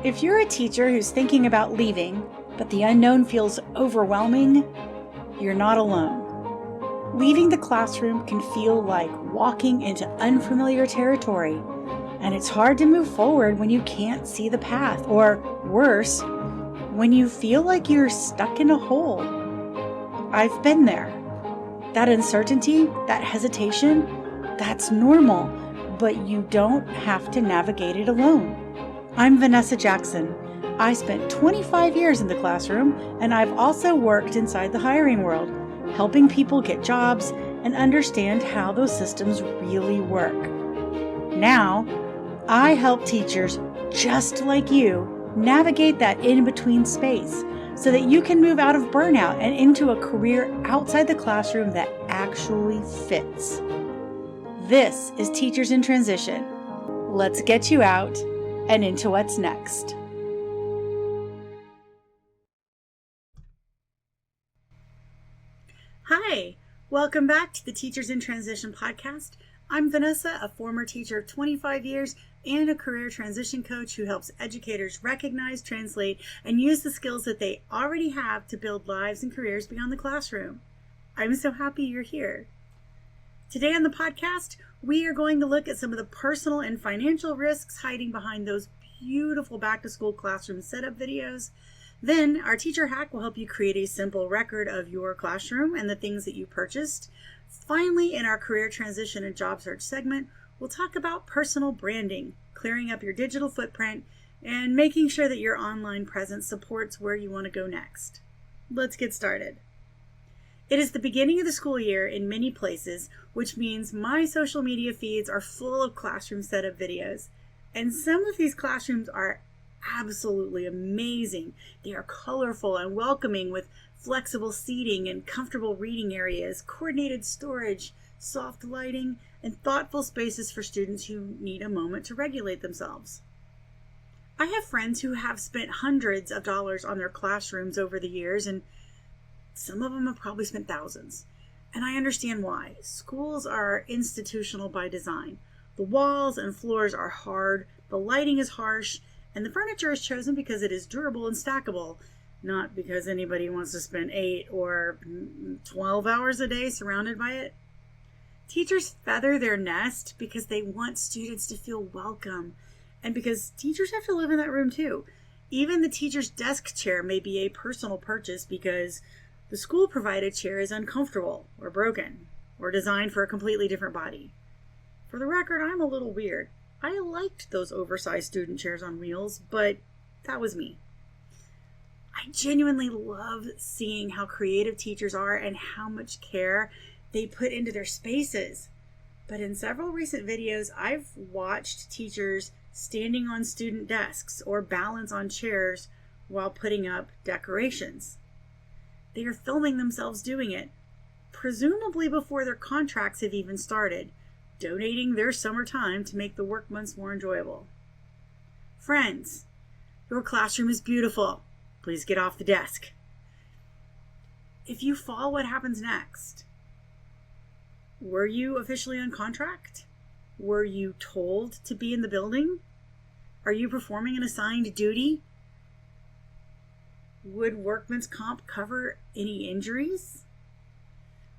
If you're a teacher who's thinking about leaving, but the unknown feels overwhelming, you're not alone. Leaving the classroom can feel like walking into unfamiliar territory, and it's hard to move forward when you can't see the path, or worse, when you feel like you're stuck in a hole. I've been there. That uncertainty, that hesitation, that's normal, but you don't have to navigate it alone. I'm Vanessa Jackson. I spent 25 years in the classroom, and I've also worked inside the hiring world, helping people get jobs and understand how those systems really work. Now, I help teachers just like you navigate that in-between space so that you can move out of burnout and into a career outside the classroom that actually fits. This is Teachers in Transition. Let's get you out and into what's next. Hi, welcome back to the Teachers in Transition podcast. I'm Vanessa, a former teacher of 25 years and a career transition coach who helps educators recognize, translate, and use the skills that they already have to build lives and careers beyond the classroom. I'm so happy you're here. Today on the podcast, we are going to look at some of the personal and financial risks hiding behind those beautiful back-to-school classroom setup videos. Then our teacher hack will help you create a simple record of your classroom and the things that you purchased. Finally, in our career transition and job search segment, we'll talk about personal branding, clearing up your digital footprint, and making sure that your online presence supports where you want to go next. Let's get started. It is the beginning of the school year in many places, which means my social media feeds are full of classroom setup videos. And some of these classrooms are absolutely amazing. They are colorful and welcoming with flexible seating and comfortable reading areas, coordinated storage, soft lighting, and thoughtful spaces for students who need a moment to regulate themselves. I have friends who have spent hundreds of dollars on their classrooms over the years, and some of them have probably spent thousands. And I understand why. Schools are institutional by design. The walls and floors are hard, the lighting is harsh, and the furniture is chosen because it is durable and stackable, not because anybody wants to spend 8 or 12 hours a day surrounded by it. Teachers feather their nest because they want students to feel welcome, and because teachers have to live in that room too. Even the teacher's desk chair may be a personal purchase because the school-provided chair is uncomfortable or broken or designed for a completely different body. For the record, I'm a little weird. I liked those oversized student chairs on wheels, but that was me. I genuinely love seeing how creative teachers are and how much care they put into their spaces. But in several recent videos, I've watched teachers standing on student desks or balance on chairs while putting up decorations. They are filming themselves doing it, presumably before their contracts have even started, donating their summer time to make the work months more enjoyable. Friends, your classroom is beautiful. Please get off the desk. If you fall, what happens next? Were you officially on contract? Were you told to be in the building? Are you performing an assigned duty? Would workman's comp cover any injuries?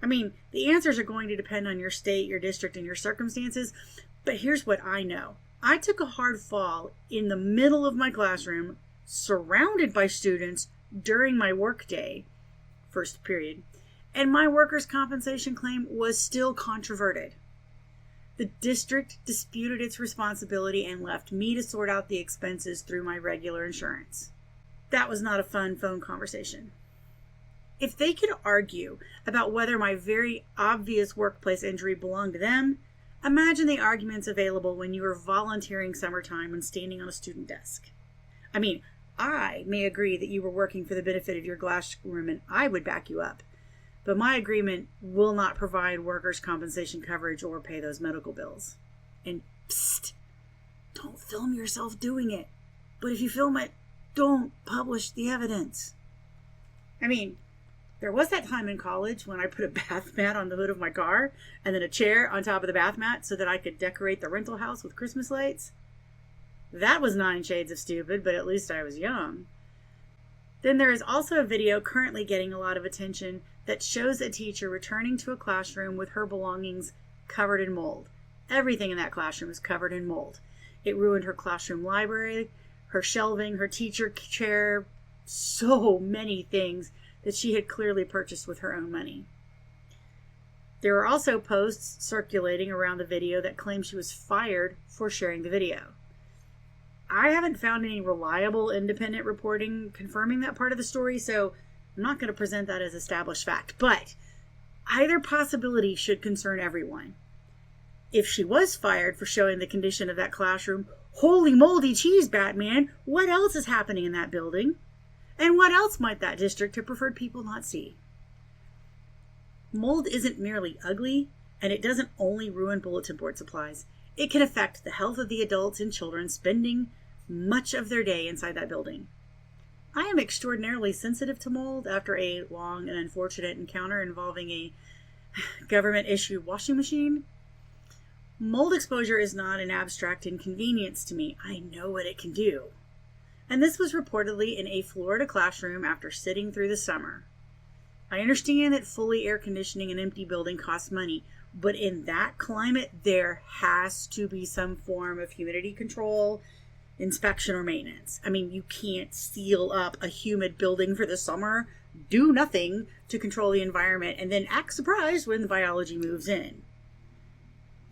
I mean, the answers are going to depend on your state, your district, and your circumstances, but here's what I know. I took a hard fall in the middle of my classroom, surrounded by students during my workday, first period, and my workers' compensation claim was still controverted. The district disputed its responsibility and left me to sort out the expenses through my regular insurance. That was not a fun phone conversation. If they could argue about whether my very obvious workplace injury belonged to them, imagine the arguments available when you are volunteering summertime and standing on a student desk. I mean, I may agree that you were working for the benefit of your classroom and I would back you up, but my agreement will not provide workers' compensation coverage or pay those medical bills. And psst, don't film yourself doing it. But if you film it, don't publish the evidence. I mean, there was that time in college when I put a bath mat on the hood of my car and then a chair on top of the bath mat so that I could decorate the rental house with Christmas lights. That was 9 shades of stupid, but at least I was young. Then there is also a video currently getting a lot of attention that shows a teacher returning to a classroom with her belongings covered in mold. Everything in that classroom is covered in mold. It ruined her classroom library, her shelving, her teacher chair, so many things that she had clearly purchased with her own money. There are also posts circulating around the video that claim she was fired for sharing the video. I haven't found any reliable independent reporting confirming that part of the story, so I'm not going to present that as established fact. But either possibility should concern everyone. If she was fired for showing the condition of that classroom, holy moldy cheese, Batman, what else is happening in that building? And what else might that district have preferred people not see? Mold isn't merely ugly, and it doesn't only ruin bulletin board supplies. It can affect the health of the adults and children spending much of their day inside that building. I am extraordinarily sensitive to mold after a long and unfortunate encounter involving a government-issued washing machine. Mold exposure is not an abstract inconvenience to me. I know what it can do. And this was reportedly in a Florida classroom after sitting through the summer. I understand that fully air conditioning an empty building costs money, but in that climate, there has to be some form of humidity control, inspection, or maintenance. I mean, you can't seal up a humid building for the summer, do nothing to control the environment, and then act surprised when the biology moves in.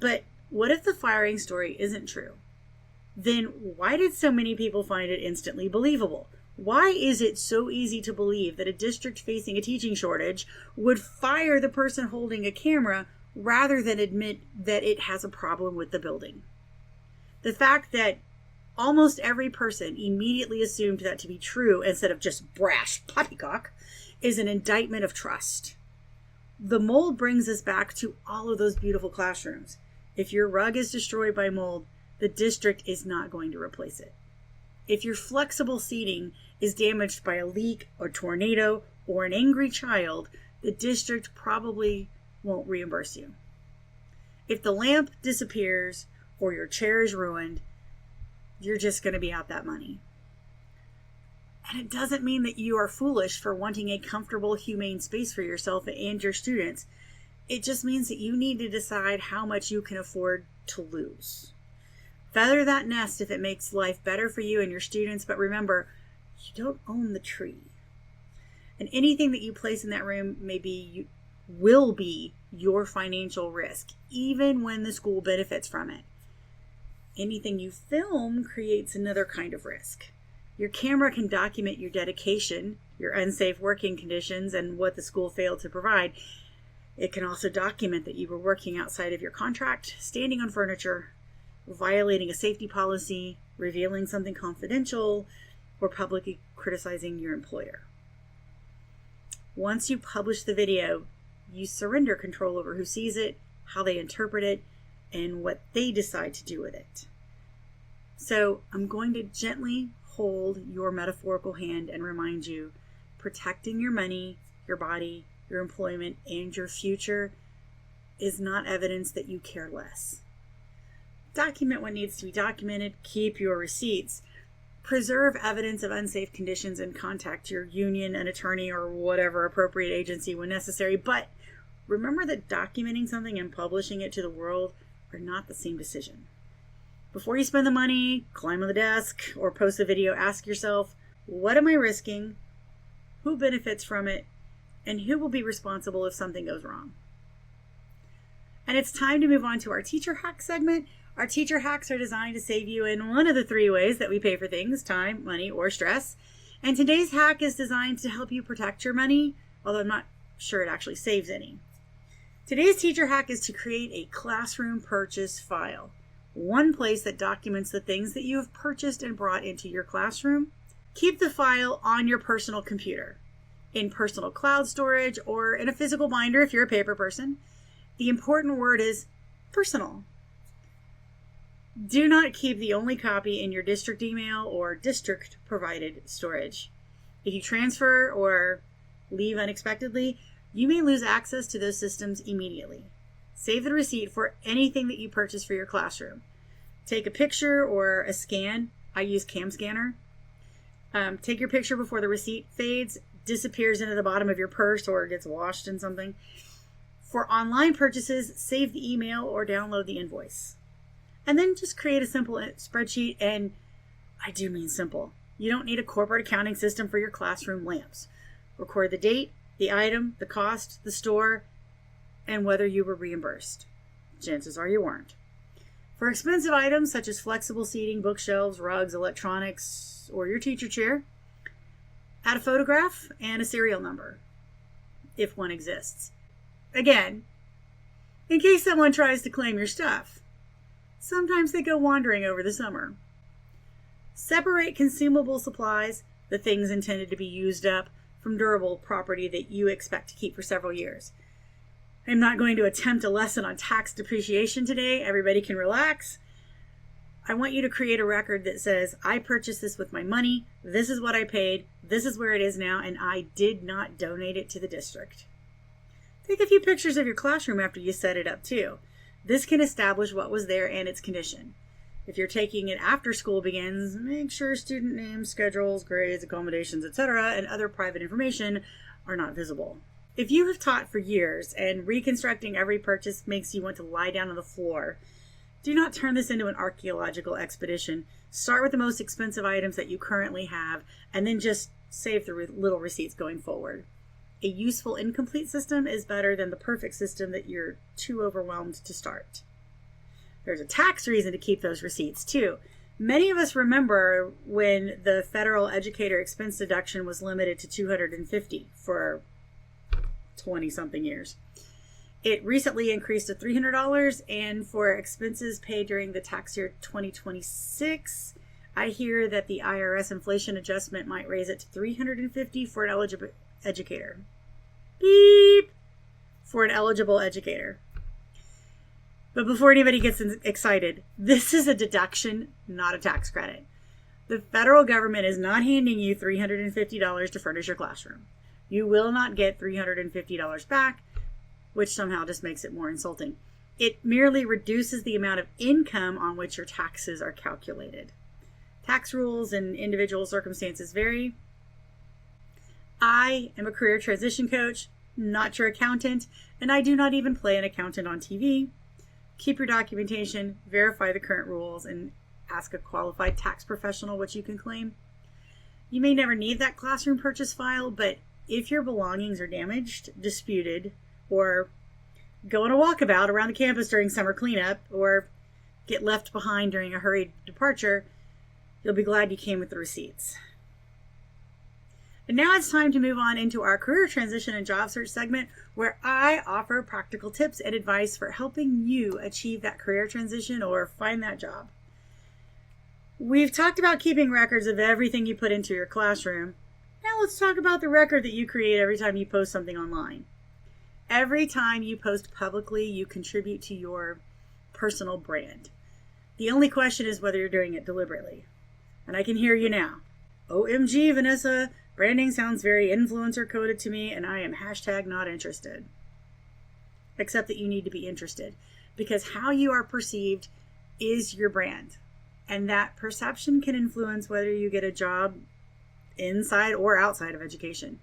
But what if the firing story isn't true? Then why did so many people find it instantly believable? Why is it so easy to believe that a district facing a teaching shortage would fire the person holding a camera rather than admit that it has a problem with the building? The fact that almost every person immediately assumed that to be true instead of just brash poppycock is an indictment of trust. The mold brings us back to all of those beautiful classrooms. If your rug is destroyed by mold, the district is not going to replace it. If your flexible seating is damaged by a leak or tornado or an angry child, the district probably won't reimburse you. If the lamp disappears or your chair is ruined, you're just going to be out that money. And it doesn't mean that you are foolish for wanting a comfortable, humane space for yourself and your students. It just means that you need to decide how much you can afford to lose. Feather that nest if it makes life better for you and your students, but remember, you don't own the tree. And anything that you place in that room will be your financial risk, even when the school benefits from it. Anything you film creates another kind of risk. Your camera can document your dedication, your unsafe working conditions, and what the school failed to provide. It can also document that you were working outside of your contract, standing on furniture, violating a safety policy, revealing something confidential, or publicly criticizing your employer. Once you publish the video, you surrender control over who sees it, how they interpret it, and what they decide to do with it. So I'm going to gently hold your metaphorical hand and remind you, protecting your money, your body, your employment, and your future is not evidence that you care less. Document what needs to be documented, keep your receipts, preserve evidence of unsafe conditions, and contact your union, an attorney, or whatever appropriate agency when necessary. But remember that documenting something and publishing it to the world are not the same decision. Before you spend the money, climb on the desk, or post a video, ask yourself, what am I risking? Who benefits from it? And who will be responsible if something goes wrong? And it's time to move on to our teacher hack segment. Our teacher hacks are designed to save you in one of the 3 ways that we pay for things: time, money, or stress. And today's hack is designed to help you protect your money, although I'm not sure it actually saves any. Today's teacher hack is to create a classroom purchase file. One place that documents the things that you have purchased and brought into your classroom. Keep the file on your personal computer, in personal cloud storage, or in a physical binder if you're a paper person. The important word is personal. Do not keep the only copy in your district email or district provided storage. If you transfer or leave unexpectedly, you may lose access to those systems immediately. Save the receipt for anything that you purchase for your classroom. Take a picture or a scan. I use Cam Scanner. Take your picture before the receipt fades, disappears into the bottom of your purse, or gets washed in something. For online purchases, save the email or download the invoice. And then just create a simple spreadsheet, and I do mean simple. You don't need a corporate accounting system for your classroom lamps. Record the date, the item, the cost, the store, and whether you were reimbursed. Chances are you weren't. For expensive items such as flexible seating, bookshelves, rugs, electronics, or your teacher chair, add a photograph and a serial number, if one exists. Again, in case someone tries to claim your stuff. Sometimes they go wandering over the summer. Separate consumable supplies, the things intended to be used up, from durable property that you expect to keep for several years. I'm not going to attempt a lesson on tax depreciation today. Everybody can relax. I want you to create a record that says, I purchased this with my money, this is what I paid, this is where it is now, and I did not donate it to the district. Take a few pictures of your classroom after you set it up too. This can establish what was there and its condition. If you're taking it after school begins, make sure student names, schedules, grades, accommodations, etc., and other private information are not visible. If you have taught for years and reconstructing every purchase makes you want to lie down on the floor, do not turn this into an archaeological expedition. Start with the most expensive items that you currently have, and then just save the little receipts going forward. A useful incomplete system is better than the perfect system that you're too overwhelmed to start. There's a tax reason to keep those receipts too. Many of us remember when the federal educator expense deduction was limited to $250 for 20-something years. It recently increased to $300, and for expenses paid during the tax year 2026, I hear that the IRS inflation adjustment might raise it to $350 for an eligible educator. Beep! For an eligible educator. But before anybody gets excited, this is a deduction, not a tax credit. The federal government is not handing you $350 to furnish your classroom. You will not get $350 back, which somehow just makes it more insulting. It merely reduces the amount of income on which your taxes are calculated. Tax rules and individual circumstances vary. I am a career transition coach, not your accountant, and I do not even play an accountant on TV. Keep your documentation, verify the current rules, and ask a qualified tax professional what you can claim. You may never need that classroom purchase file, but if your belongings are damaged, disputed, or go on a walkabout around the campus during summer cleanup, or get left behind during a hurried departure, you'll be glad you came with the receipts. And now it's time to move on into our career transition and job search segment, where I offer practical tips and advice for helping you achieve that career transition or find that job. We've talked about keeping records of everything you put into your classroom. Now let's talk about the record that you create every time you post something online. Every time you post publicly, you contribute to your personal brand. The only question is whether you're doing it deliberately. And I can hear you now. OMG, Vanessa, branding sounds very influencer coded to me, and I am #not interested. Except that you need to be interested, because how you are perceived is your brand. And that perception can influence whether you get a job inside or outside of education.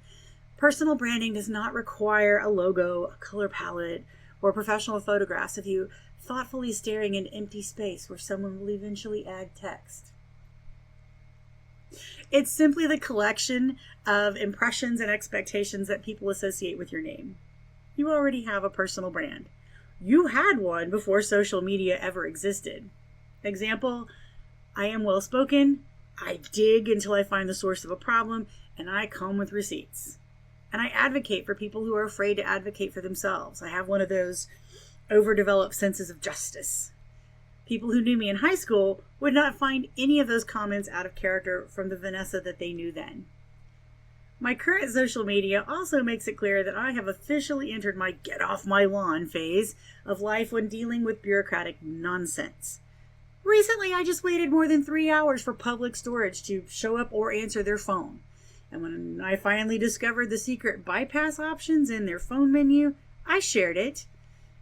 Personal branding does not require a logo, a color palette, or professional photographs of you thoughtfully staring in empty space where someone will eventually add text. It's simply the collection of impressions and expectations that people associate with your name. You already have a personal brand. You had one before social media ever existed. Example, I am well-spoken, I dig until I find the source of a problem, and I come with receipts. And I advocate for people who are afraid to advocate for themselves. I have one of those overdeveloped senses of justice. People who knew me in high school would not find any of those comments out of character from the Vanessa that they knew then. My current social media also makes it clear that I have officially entered my get off my lawn phase of life when dealing with bureaucratic nonsense. Recently, I just waited more than 3 hours for public storage to show up or answer their phone. And when I finally discovered the secret bypass options in their phone menu, I shared it.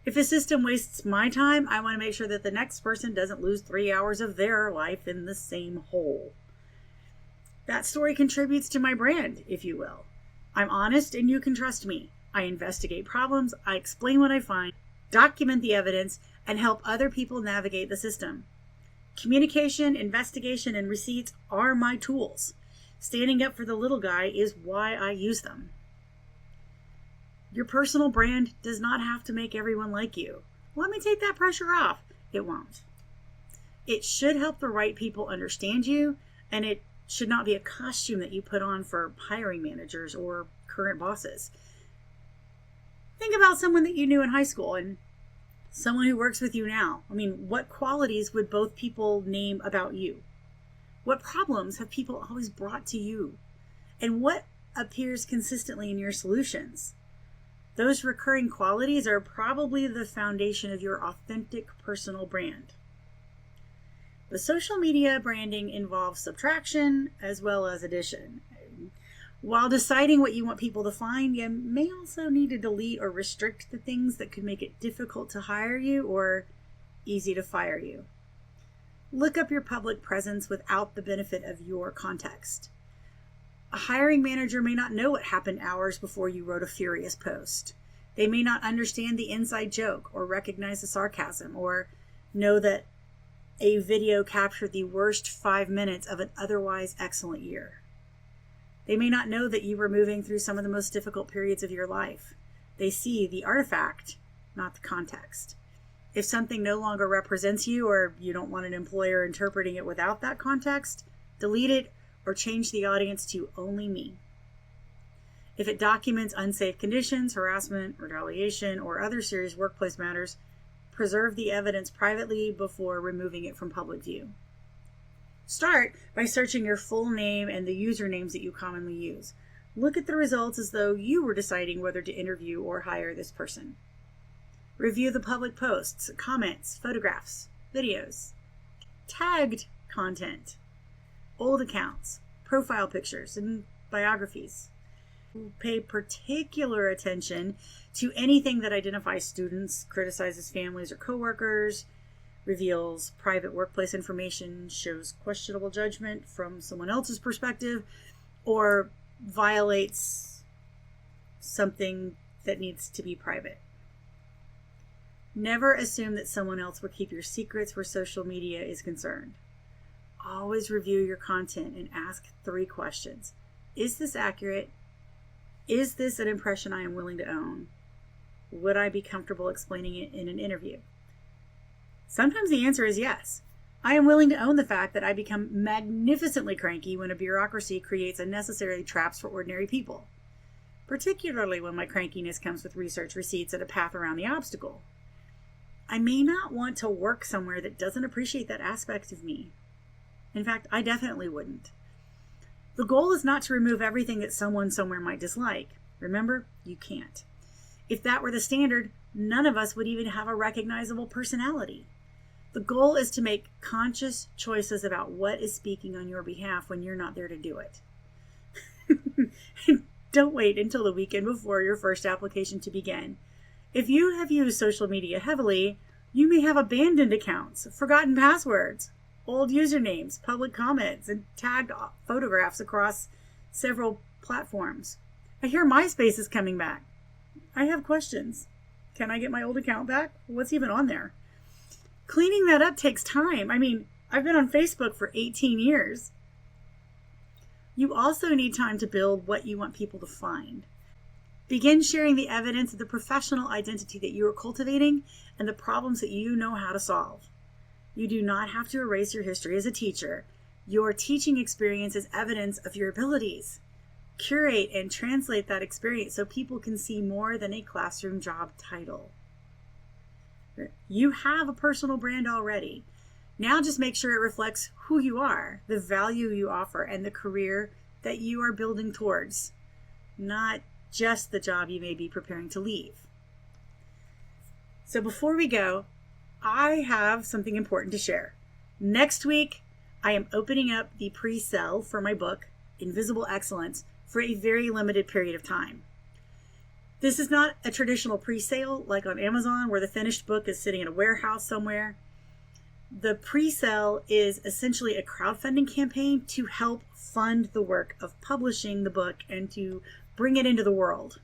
If a system wastes my time, I want to make sure that the next person doesn't lose 3 hours of their life in the same hole. That story contributes to my brand, if you will. I'm honest and you can trust me. I investigate problems, I explain what I find, document the evidence, and help other people navigate the system. Communication, investigation, and receipts are my tools. Standing up for the little guy is why I use them. Your personal brand does not have to make everyone like you. Let me take that pressure off. It won't. It should help the right people understand you, and it should not be a costume that you put on for hiring managers or current bosses. Think about someone that you knew in high school and someone who works with you now. What qualities would both people name about you? What problems have people always brought to you? And what appears consistently in your solutions? Those recurring qualities are probably the foundation of your authentic personal brand. The social media branding involves subtraction as well as addition. While deciding what you want people to find, you may also need to delete or restrict the things that could make it difficult to hire you or easy to fire you. Look up your public presence without the benefit of your context. A hiring manager may not know what happened hours before you wrote a furious post. They may not understand the inside joke or recognize the sarcasm or know that a video captured the worst 5 minutes of an otherwise excellent year. They may not know that you were moving through some of the most difficult periods of your life. They see the artifact, not the context. If something no longer represents you or you don't want an employer interpreting it without that context, delete it or change the audience to only me. If it documents unsafe conditions, harassment, retaliation, or other serious workplace matters, preserve the evidence privately before removing it from public view. Start by searching your full name and the usernames that you commonly use. Look at the results as though you were deciding whether to interview or hire this person. Review the public posts, comments, photographs, videos, tagged content, old accounts, profile pictures, and biographies. Pay particular attention to anything that identifies students, criticizes families or coworkers, reveals private workplace information, shows questionable judgment from someone else's perspective, or violates something that needs to be private. Never assume that someone else will keep your secrets where social media is concerned. Always review your content and ask 3 questions. Is this accurate? Is this an impression I am willing to own? Would I be comfortable explaining it in an interview? Sometimes the answer is yes. I am willing to own the fact that I become magnificently cranky when a bureaucracy creates unnecessary traps for ordinary people, particularly when my crankiness comes with research receipts and a path around the obstacle. I may not want to work somewhere that doesn't appreciate that aspect of me. In fact, I definitely wouldn't. The goal is not to remove everything that someone somewhere might dislike. Remember, you can't. If that were the standard, none of us would even have a recognizable personality. The goal is to make conscious choices about what is speaking on your behalf when you're not there to do it. Don't wait until the weekend before your first application to begin. If you have used social media heavily, you may have abandoned accounts, forgotten passwords, old usernames, public comments, and tagged photographs across several platforms. I hear MySpace is coming back. I have questions. Can I get my old account back? What's even on there? Cleaning that up takes time. I've been on Facebook for 18 years. You also need time to build what you want people to find. Begin sharing the evidence of the professional identity that you are cultivating and the problems that you know how to solve. You do not have to erase your history as a teacher. Your teaching experience is evidence of your abilities. Curate and translate that experience so people can see more than a classroom job title. You have a personal brand already. Now just make sure it reflects who you are, the value you offer, and the career that you are building towards, not just the job you may be preparing to leave. So before we go, I have something important to share. Next week, I am opening up the pre-sale for my book, Invisible Excellence, for a very limited period of time. This is not a traditional pre-sale like on Amazon where the finished book is sitting in a warehouse somewhere. The pre-sale is essentially a crowdfunding campaign to help fund the work of publishing the book and to bring it into the world.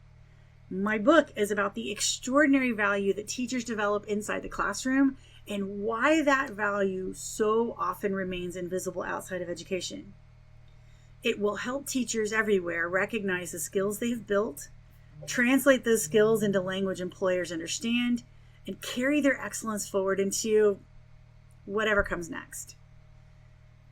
My book is about the extraordinary value that teachers develop inside the classroom and why that value so often remains invisible outside of education. It will help teachers everywhere recognize the skills they've built, translate those skills into language employers understand, and carry their excellence forward into whatever comes next.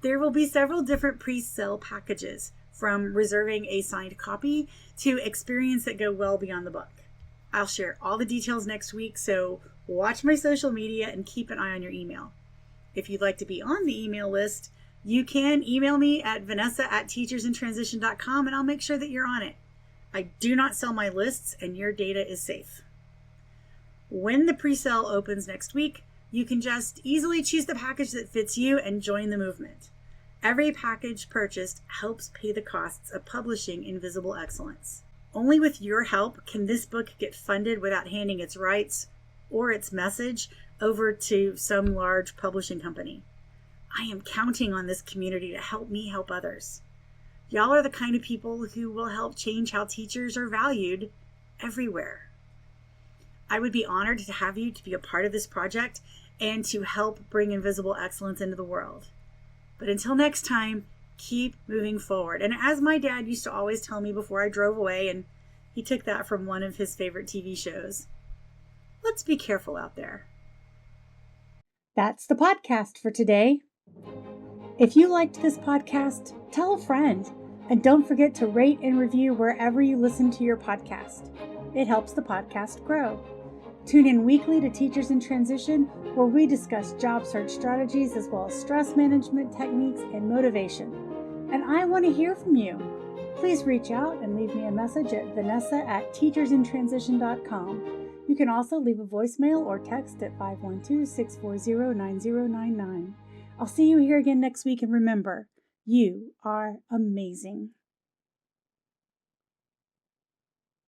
There will be several different pre-sale packages, from reserving a signed copy to experience that go well beyond the book. I'll share all the details next week, so watch my social media and keep an eye on your email. If you'd like to be on the email list, you can email me at vanessa@teachersintransition.com and I'll make sure that you're on it. I do not sell my lists and your data is safe. When the pre-sale opens next week, you can just easily choose the package that fits you and join the movement. Every package purchased helps pay the costs of publishing Invisible Excellence. Only with your help can this book get funded without handing its rights or its message over to some large publishing company. I am counting on this community to help me help others. Y'all are the kind of people who will help change how teachers are valued everywhere. I would be honored to have you to be a part of this project and to help bring Invisible Excellence into the world. But until next time, keep moving forward. And as my dad used to always tell me before I drove away, and he took that from one of his favorite TV shows, let's be careful out there. That's the podcast for today. If you liked this podcast, tell a friend. And don't forget to rate and review wherever you listen to your podcast. It helps the podcast grow. Tune in weekly to Teachers in Transition, where we discuss job search strategies as well as stress management techniques and motivation. And I want to hear from you. Please reach out and leave me a message at vanessa@teachersintransition.com. You can also leave a voicemail or text at 512-640-9099. I'll see you here again next week, and remember, you are amazing.